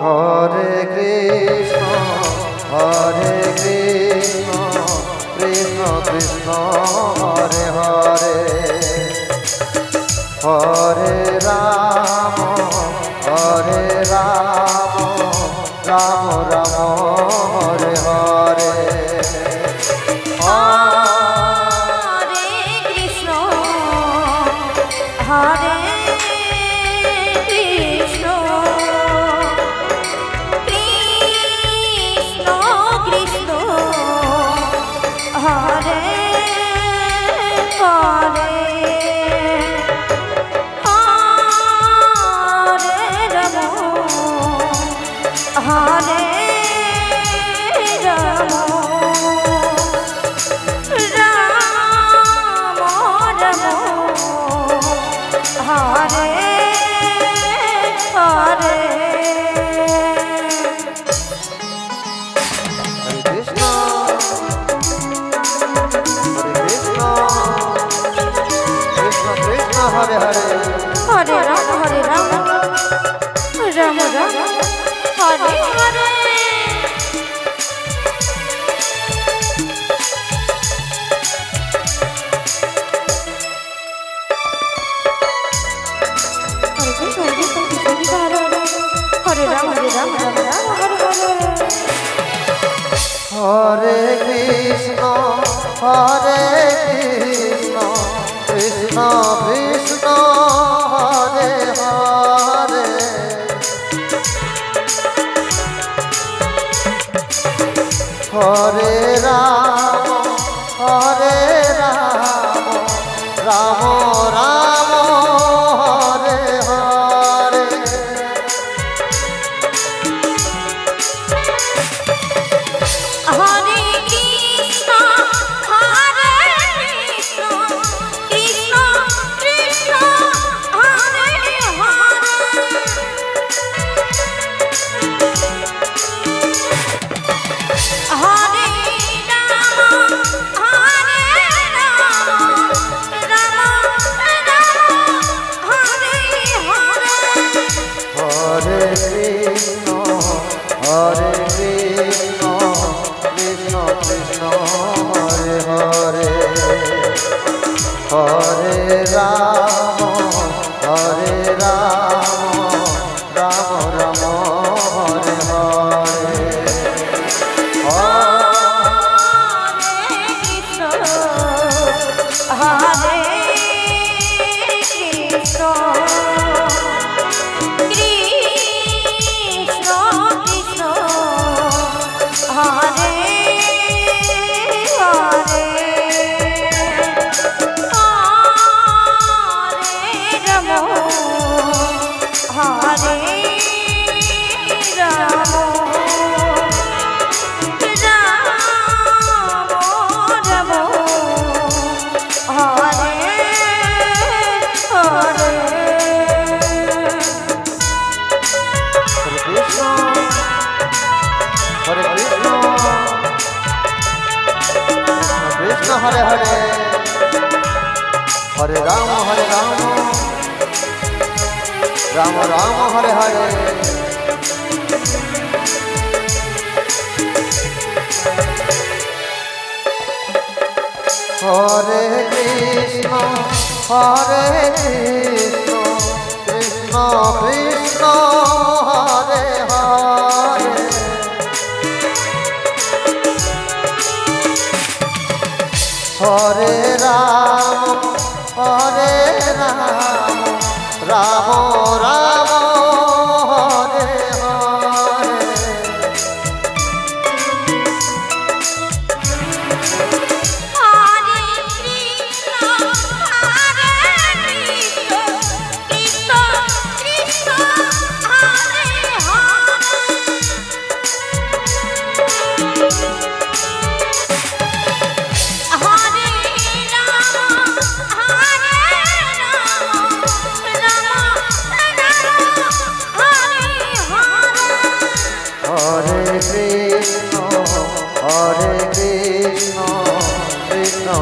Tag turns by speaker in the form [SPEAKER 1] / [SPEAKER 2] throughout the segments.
[SPEAKER 1] Hare Krishna, Krishna Krishna, Hare Hare, Hare Rama, Rama Rama, Hare Hare. Hare Hare, Hare Rama, Rama Rama, Hare Hare. Hare Rama, Rama Rama, Hare Hare. Hare Krishna, Krishna Krishna, Hare Hare, Hare Rama, Rama Rama, Hare Hare. Hare Krishna, Krishna Krishna, Hare Hare, Hare Krishna, Krishna Hare Hare, Hare Rama, Rama Rama, Hare Hare. Hare Hare, Hare Rama, Rama Rama, Hare Hare. Hare Krishna, Krishna Krishna, Hare Hare, Hare Rama, Rama Rama, Hare Hare.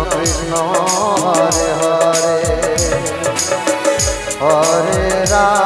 [SPEAKER 1] Krishna Hare Hare, Hare Rama.